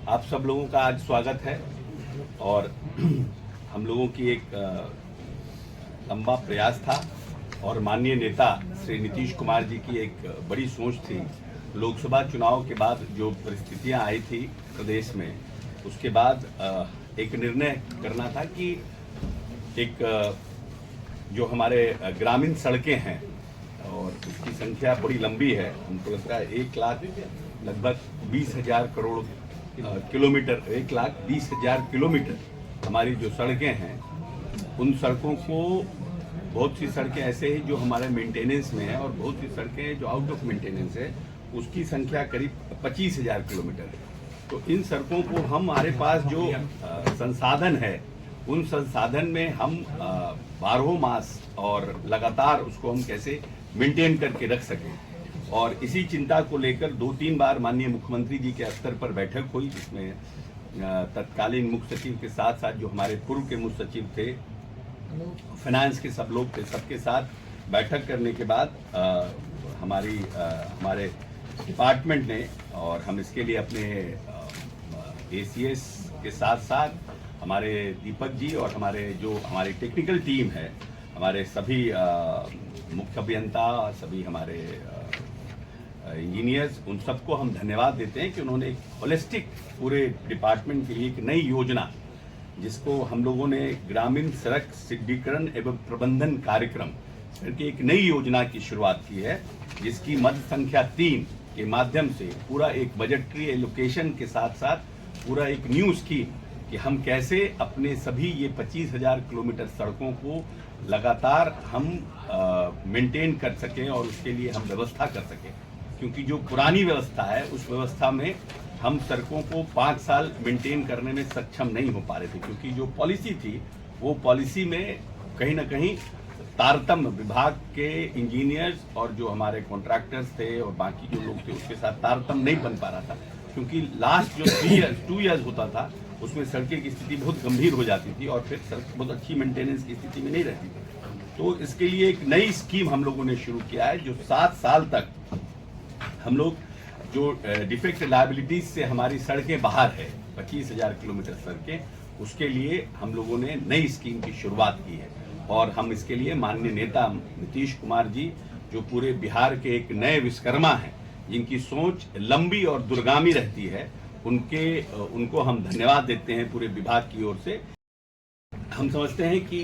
आप सब लोगों का आज स्वागत है और हम लोगों की एक लंबा प्रयास था और माननीय नेता श्री नीतीश कुमार जी की एक बड़ी सोच थी। लोकसभा चुनाव के बाद जो परिस्थितियां आई थी प्रदेश में, उसके बाद एक निर्णय करना था कि एक जो हमारे ग्रामीण सड़कें हैं और उसकी संख्या बड़ी लंबी है, हमको लगता है 1 लाख लगभग 20,000 करोड़ किलोमीटर, 1,20,000 किलोमीटर हमारी जो सड़कें हैं, उन सड़कों को बहुत सी सड़कें ऐसे हैं जो हमारे मेंटेनेंस में है और बहुत सी सड़कें जो आउट ऑफ मेंटेनेंस है, उसकी संख्या करीब 25,000 किलोमीटर है। तो इन सड़कों को हमारे पास जो संसाधन है, उन संसाधन में हम 12 मास और लगातार उसको हम कैसे मेंटेन करके रख सकें, और इसी चिंता को लेकर 2-3 बार माननीय मुख्यमंत्री जी के स्तर पर बैठक हुई, जिसमें तत्कालीन मुख्य सचिव के साथ साथ जो हमारे पूर्व के मुख्य सचिव थे, फाइनेंस के सब लोग थे, सबके साथ बैठक करने के बाद हमारे डिपार्टमेंट ने, और हम इसके लिए अपने एसीएस के साथ साथ हमारे दीपक जी और हमारी टेक्निकल टीम है, हमारे सभी मुख्य अभियंता, सभी हमारे इंजीनियर्स, उन सबको हम धन्यवाद देते हैं कि उन्होंने एक होलिस्टिक पूरे डिपार्टमेंट के लिए एक नई योजना, जिसको हम लोगों ने ग्रामीण सड़क सुदृढ़ीकरण एवं प्रबंधन कार्यक्रम करके एक नई योजना की शुरुआत की है, जिसकी मद संख्या 3 के माध्यम से पूरा एक बजटरी एलोकेशन के साथ साथ पूरा एक न्यू स्कीम कि हम कैसे अपने सभी ये 25,000 किलोमीटर सड़कों को लगातार हम मेंटेन कर सकें और उसके लिए हम व्यवस्था कर सकें। क्योंकि जो पुरानी व्यवस्था है, उस व्यवस्था में हम सड़कों को 5 साल मेंटेन करने में सक्षम नहीं हो पा रहे थे, क्योंकि जो पॉलिसी थी, वो पॉलिसी में कहीं ना कहीं तारतम्य विभाग के इंजीनियर्स और जो हमारे कॉन्ट्रैक्टर्स थे और बाकी जो लोग थे, उसके साथ तारतम्य नहीं बन पा रहा था। क्योंकि लास्ट जो 2 ईयर्स होता था, उसमें सड़कें की स्थिति बहुत गंभीर हो जाती थी और फिर सड़क बहुत अच्छी मेंटेनेंस की स्थिति में नहीं रहती थी। तो इसके लिए एक नई स्कीम हम लोगों ने शुरू किया है, जो 7 साल तक हम लोग जो डिफेक्ट लायबिलिटीज से हमारी सड़कें बाहर है, 25,000 किलोमीटर सड़कें, उसके लिए हम लोगों ने नई स्कीम की शुरुआत की है। और हम इसके लिए माननीय नेता नीतीश कुमार जी, जो पूरे बिहार के एक नए विश्वकर्मा हैं, जिनकी सोच लंबी और दूरगामी रहती है, उनको हम धन्यवाद देते हैं पूरे विभाग की ओर से। हम समझते हैं कि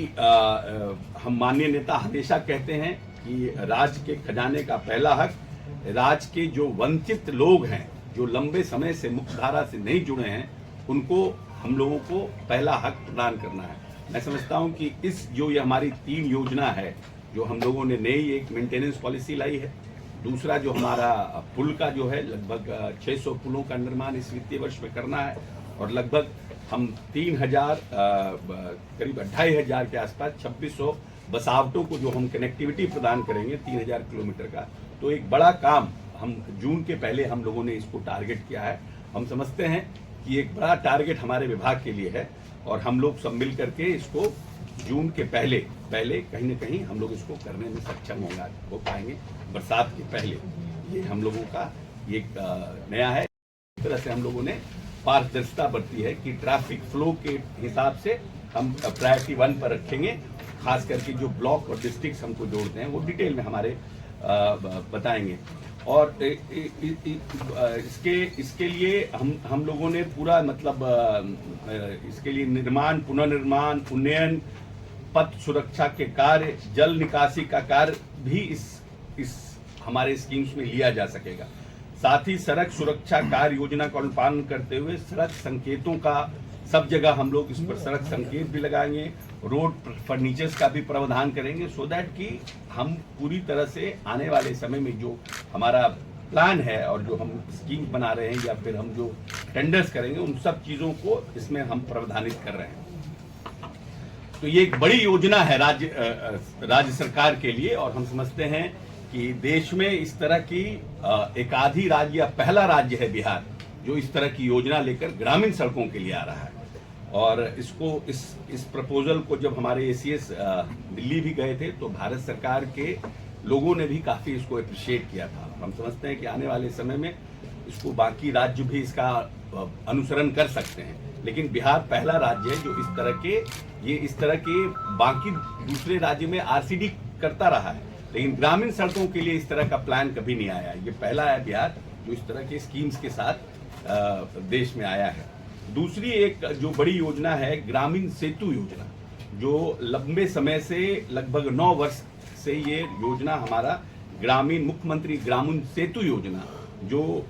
हम माननीय नेता हमेशा कहते हैं कि राज्य के खजाने का पहला हक राज्य के जो वंचित लोग हैं, जो लंबे समय से मुख्यधारा से नहीं जुड़े हैं, उनको हम लोगों को पहला हक प्रदान करना है। मैं समझता हूं कि ये हमारी 3 योजना है, जो हम लोगों ने नई एक मेंटेनेंस पॉलिसी लाई है, दूसरा जो हमारा पुल का जो है लगभग 600 पुलों का निर्माण इस वित्तीय वर्ष में करना है, और लगभग हम 3,000 करीब 2,500 के आसपास 2,600 बसावटों को जो हम कनेक्टिविटी प्रदान करेंगे 3,000 किलोमीटर का। तो एक बड़ा काम हम जून के पहले हम लोगों ने इसको टारगेट किया है। हम समझते हैं कि एक बड़ा टारगेट हमारे विभाग के लिए है और हम लोग सब मिल करके इसको जून के पहले कहीं न कहीं हम लोग इसको करने में सक्षम हो पाएंगे, बरसात के पहले। ये हम लोगों का एक नया है। इस तरह से हम लोगों ने पारदर्शिता बरती है कि ट्रैफिक फ्लो के हिसाब से हम प्रायोरिटी 1 पर रखेंगे। खास करके जो ब्लॉक और डिस्ट्रिक्ट हमको जोड़ते हैं, वो डिटेल में हमारे बताएंगे। और इसके लिए हम लोगों ने पूरा इसके लिए निर्माण, पुनर्निर्माण, उन्नयन, पथ सुरक्षा के कार्य, जल निकासी का कार्य भी इस हमारे स्कीम्स में लिया जा सकेगा। साथ ही सड़क सुरक्षा कार्य योजना का अनुपालन करते हुए सड़क संकेतों का सब जगह हम लोग इस पर सड़क संकेत भी लगाएंगे, रोड फर्नीचर्स का भी प्रावधान करेंगे, सो दैट कि हम पूरी तरह से आने वाले समय में जो हमारा प्लान है और जो हम स्कीम बना रहे हैं या फिर हम जो टेंडर्स करेंगे, उन सब चीज़ों को इसमें हम प्रावधानित कर रहे हैं। तो ये एक बड़ी योजना है राज्य सरकार के लिए, और हम समझते हैं कि देश में इस तरह की एक आधी राज्य या पहला राज्य है बिहार, जो इस तरह की योजना लेकर ग्रामीण सड़कों के लिए आ रहा है। और इस प्रपोजल को जब हमारे एसीएस दिल्ली भी गए थे, तो भारत सरकार के लोगों ने भी काफी इसको अप्रिशिएट किया था। हम समझते हैं कि आने वाले समय में इसको बाकी राज्य भी इसका अनुसरण कर सकते हैं। लेकिन बिहार पहला राज्य है जो इस तरह के बाकी दूसरे राज्य में आरसीडी करता रहा है, लेकिन ग्रामीण सड़कों के लिए इस तरह का प्लान कभी नहीं आया। ये पहला है बिहार जो इस तरह के स्कीम्स के साथ देश में आया है। दूसरी एक जो बड़ी योजना है ग्रामीण सेतु योजना, जो लंबे समय से लगभग 9 वर्ष से ये योजना हमारा मुख्यमंत्री ग्रामीण सेतु योजना जो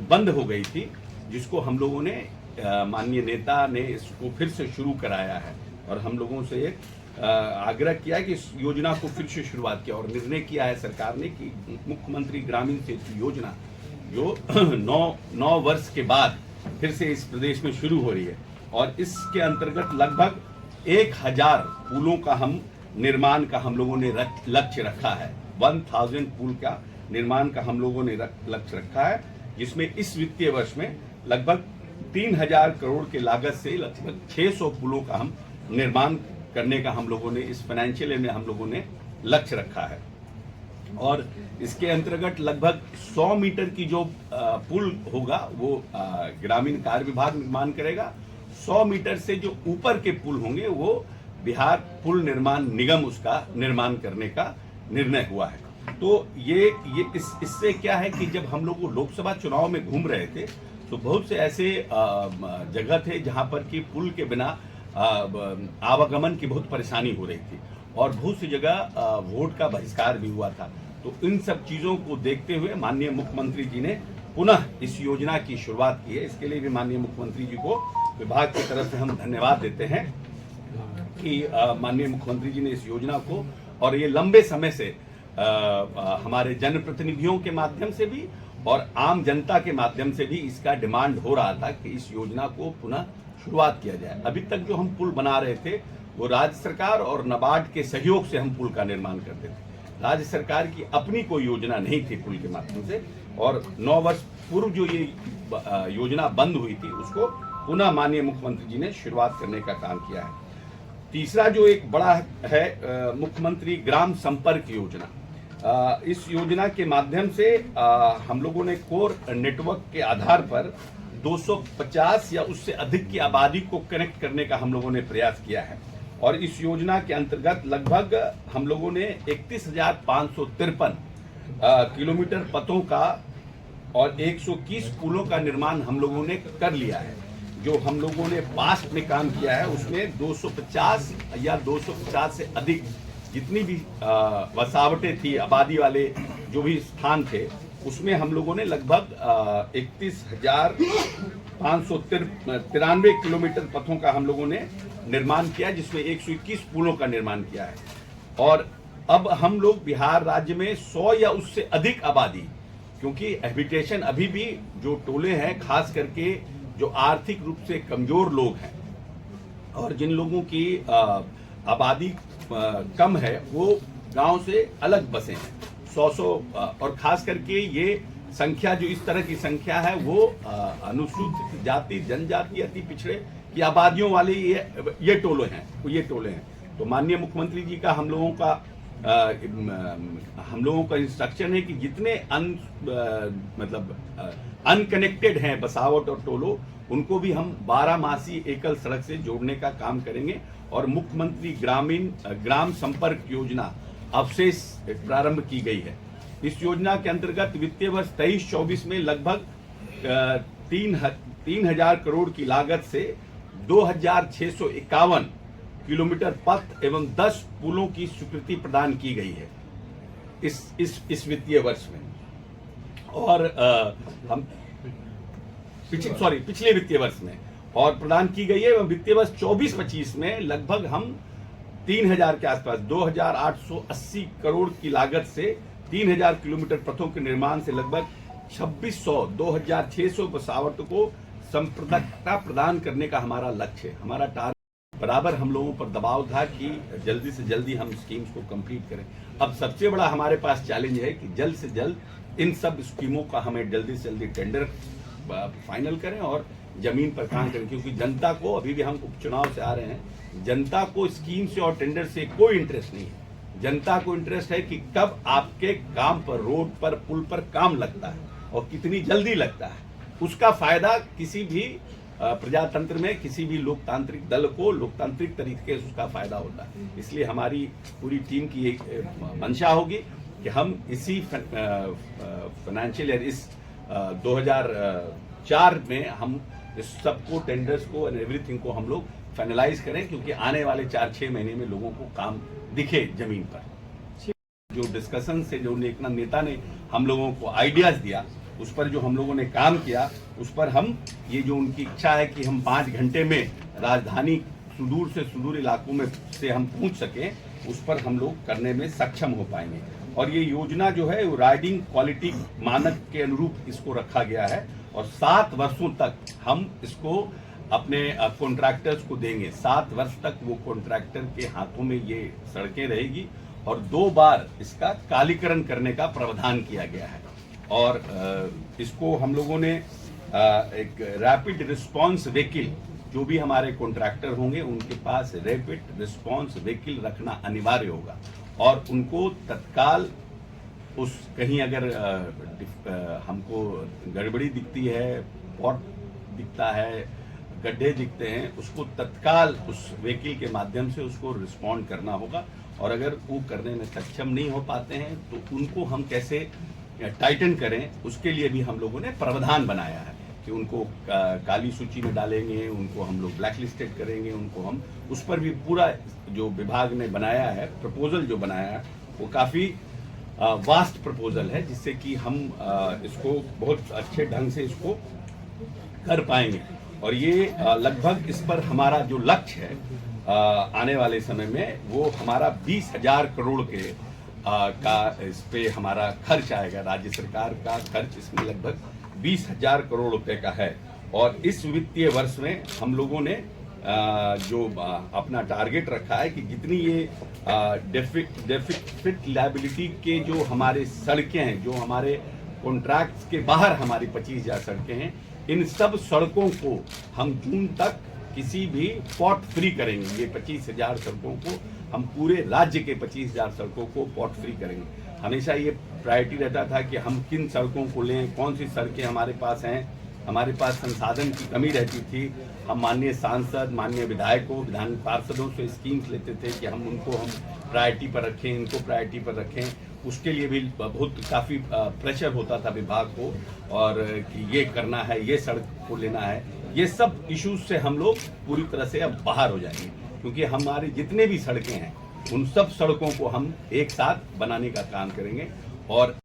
बंद हो गई थी, जिसको हम लोगों ने माननीय नेता ने इसको फिर से शुरू कराया है और हम लोगों से एक आग्रह किया है कि इस योजना को फिर से शुरुआत किया और निर्णय किया है सरकार ने कि मुख्यमंत्री ग्रामीण सेतु योजना जो 9 वर्ष के बाद फिर से इस प्रदेश में शुरू हो रही है और इसके अंतर्गत लगभग 1000 पुलों का निर्माण का हम लोगों ने लक्ष्य रखा है। 1000 पुल का निर्माण का हम लोगों ने लक्ष्य रखा है, जिसमें इस वित्तीय वर्ष में लगभग 3000 करोड़ के लागत से लगभग 600 पुलों का हम निर्माण करने का हम लोगों ने इस फाइनेंशियल में हम लोगों ने लक्ष्य रखा है। और इसके अंतर्गत लगभग 100 मीटर की जो पुल होगा वो ग्रामीण कार्य विभाग निर्माण करेगा। 100 मीटर से जो ऊपर के पुल होंगे वो बिहार पुल निर्माण निगम उसका निर्माण करने का निर्णय हुआ है। तो ये इससे क्या है कि जब हम लोग लोकसभा चुनाव में घूम रहे थे तो बहुत से ऐसे जगह थे जहां पर कि पुल के बिना आवागमन की बहुत परेशानी हो रही थी और बहुत सी जगह वोट का बहिष्कार भी हुआ था। तो इन सब चीजों को देखते हुए माननीय मुख्यमंत्री जी ने पुनः इस योजना की शुरुआत की है। इसके लिए भी माननीय मुख्यमंत्री जी को विभाग की तरफ से हम धन्यवाद देते हैं कि माननीय मुख्यमंत्री जी ने इस योजना को, और ये लंबे समय से हमारे जनप्रतिनिधियों के माध्यम से भी और आम जनता के माध्यम से भी इसका डिमांड हो रहा था कि इस योजना को पुनः शुरुआत किया जाए। अभी तक जो हम पुल बना रहे थे वो राज्य सरकार और नाबार्ड के सहयोग से हम पुल का निर्माण करते थे। राज्य सरकार की अपनी कोई योजना नहीं थी पुल के माध्यम से, और 9 वर्ष पूर्व जो ये योजना बंद हुई थी उसको पुनः माननीय मुख्यमंत्री जी ने शुरुआत करने का काम किया है। तीसरा जो एक बड़ा है मुख्यमंत्री ग्राम संपर्क योजना। इस योजना के माध्यम से हम लोगों ने कोर नेटवर्क के आधार पर 250 या उससे अधिक की आबादी को कनेक्ट करने का हम लोगों ने प्रयास किया है और इस योजना के अंतर्गत लगभग हम लोगों ने 31,553 किलोमीटर पथों का और 121 पुलों का निर्माण हम लोगों ने कर लिया है। जो हम लोगों ने पास्ट में काम किया है उसमें 250 या 250 से अधिक जितनी भी वसावटें थी, आबादी वाले जो भी स्थान थे, उसमें हम लोगों ने लगभग 31,593 किलोमीटर पथों का हम लोगों ने निर्माण किया, जिसमें 121 पुलों का निर्माण किया है। और अब हम लोग बिहार राज्य में 100 या उससे अधिक आबादी, क्योंकि हैबिटेशन अभी भी जो टोले हैं खास करके जो आर्थिक रूप से कमजोर लोग हैं और जिन लोगों की आबादी कम है वो गांव से अलग बसे हैं 100 और खास करके ये संख्या जो इस तरह की संख्या है वो अनुसूचित जाति, जनजाति, अति पिछड़े की आबादियों वाले ये टोले हैं। तो माननीय मुख्यमंत्री जी का हम लोगों का इंस्ट्रक्शन है कि जितने अनकनेक्टेड हैं बसावट और टोलो, उनको भी हम 12 मासी एकल सड़क से जोड़ने का काम करेंगे और मुख्यमंत्री ग्राम संपर्क योजना अवशेष प्रारंभ की गई है। इस योजना के अंतर्गत वित्तीय वर्ष 23-24 में लगभग 3,000 करोड़ की लागत से 2,651 किलोमीटर पथ एवं 10 पुलों की स्वीकृति प्रदान की गई है इस वित्तीय वर्ष में। और हम पिछले वित्तीय वर्ष में और प्रदान की गई है एवं वित्तीय वर्ष 24-25 में लगभग हम 3,000 के आसपास 2,880 करोड़ की लागत से 3,000 किलोमीटर पथों के निर्माण से लगभग 2,600 बसावट को संप्रदायता प्रदान करने का हमारा लक्ष्य है। हमारा टारगेट बराबर हम लोगों पर दबाव था कि जल्दी से जल्दी हम स्कीम्स को कंप्लीट करें। अब सबसे बड़ा हमारे पास चैलेंज है कि जल्द से जल्द इन सब स्कीमों का हमें जल्दी से जल्दी टेंडर फाइनल करें और जमीन पर काम करें, क्योंकि जनता को, अभी भी हम उपचुनाव से आ रहे हैं, जनता को स्कीम से और टेंडर से कोई इंटरेस्ट नहीं है। जनता को इंटरेस्ट है कि कब आपके काम पर, रोड पर, पुल पर काम लगता है और कितनी जल्दी लगता है। उसका फायदा किसी भी प्रजातंत्र में किसी भी लोकतांत्रिक दल को लोकतांत्रिक तरीके से उसका फायदा होता है। इसलिए हमारी पूरी टीम की एक मंशा होगी कि हम इसी फाइनेंशियल ईयर इस 2004 में हम इस सबको टेंडर्स को एंड एवरीथिंग को हम लोग फाइनलाइज करें, क्योंकि आने वाले 4-6 महीने में लोगों को काम दिखे जमीन पर। जो डिस्कशन से जो एक नेता ने हम लोगों को आइडियाज दिया, उस पर जो हम लोगों ने काम किया, उस पर हम ये जो उनकी इच्छा है कि हम 5 घंटे में राजधानी सुदूर से सुदूर इलाकों में से हम पहुंच सकें, उस पर हम लोग करने में सक्षम हो पाएंगे। और ये योजना जो है वो राइडिंग क्वालिटी मानक के अनुरूप इसको रखा गया है और 7 वर्षों तक हम इसको अपने कॉन्ट्रैक्टर्स को देंगे। 7 वर्ष तक वो कॉन्ट्रैक्टर के हाथों में ये सड़कें रहेगी और 2 बार इसका कालीकरण करने का प्रावधान किया गया है। और इसको हम लोगों ने एक रैपिड रिस्पांस व्हीकल, जो भी हमारे कॉन्ट्रैक्टर होंगे उनके पास रैपिड रिस्पांस व्हीकल रखना अनिवार्य होगा और उनको तत्काल उस कहीं अगर हमको गड़बड़ी दिखती है, पॉट दिखता है, गड्ढे दिखते हैं, उसको तत्काल उस व्हीकल के माध्यम से उसको रिस्पॉन्ड करना होगा। और अगर वो करने में सक्षम नहीं हो पाते हैं तो उनको हम कैसे टाइटन करें, उसके लिए भी हम लोगों ने प्रावधान बनाया है कि उनको काली सूची में डालेंगे, उनको हम लोग ब्लैक लिस्टेड करेंगे, उनको हम उस पर भी पूरा जो विभाग ने बनाया है, प्रपोजल जो बनाया है वो काफ़ी वास्ट प्रपोजल है, जिससे कि हम इसको बहुत अच्छे ढंग से इसको कर पाएंगे। और ये लगभग इस पर हमारा जो लक्ष्य है आने वाले समय में, वो हमारा 20,000 करोड़ के का इस पे हमारा खर्च आएगा। राज्य सरकार का खर्च इसमें लगभग 20,000 करोड़ रुपए का है। और इस वित्तीय वर्ष में हम लोगों ने जो अपना टारगेट रखा है कि जितनी ये डेफिसिट लायबिलिटी के जो हमारे सड़कें हैं, जो हमारे कॉन्ट्रैक्ट्स के बाहर हमारी 25,000 सड़कें हैं, इन सब सड़कों को हम जून तक किसी भी पॉट फ्री करेंगे। ये 25,000 सड़कों को हम पूरे राज्य के 25,000 सड़कों को पॉट फ्री करेंगे। हमेशा ये प्रायोरिटी रहता था कि हम किन सड़कों को लें, कौन सी सड़कें हमारे पास हैं। हमारे पास संसाधन की कमी रहती थी। हम माननीय सांसद, माननीय विधायकों, विधान पार्षदों से स्कीम्स लेते थे कि हम उनको हम प्रायोरिटी पर रखें, इनको प्रायोरिटी पर रखें। उसके लिए भी बहुत काफ़ी प्रेशर होता था विभाग को, और कि ये करना है, ये सड़क को लेना है। ये सब इश्यूज से हम लोग पूरी तरह से अब बाहर हो जाएंगे, क्योंकि हमारे जितने भी सड़कें हैं उन सब सड़कों को हम एक साथ बनाने का काम करेंगे। और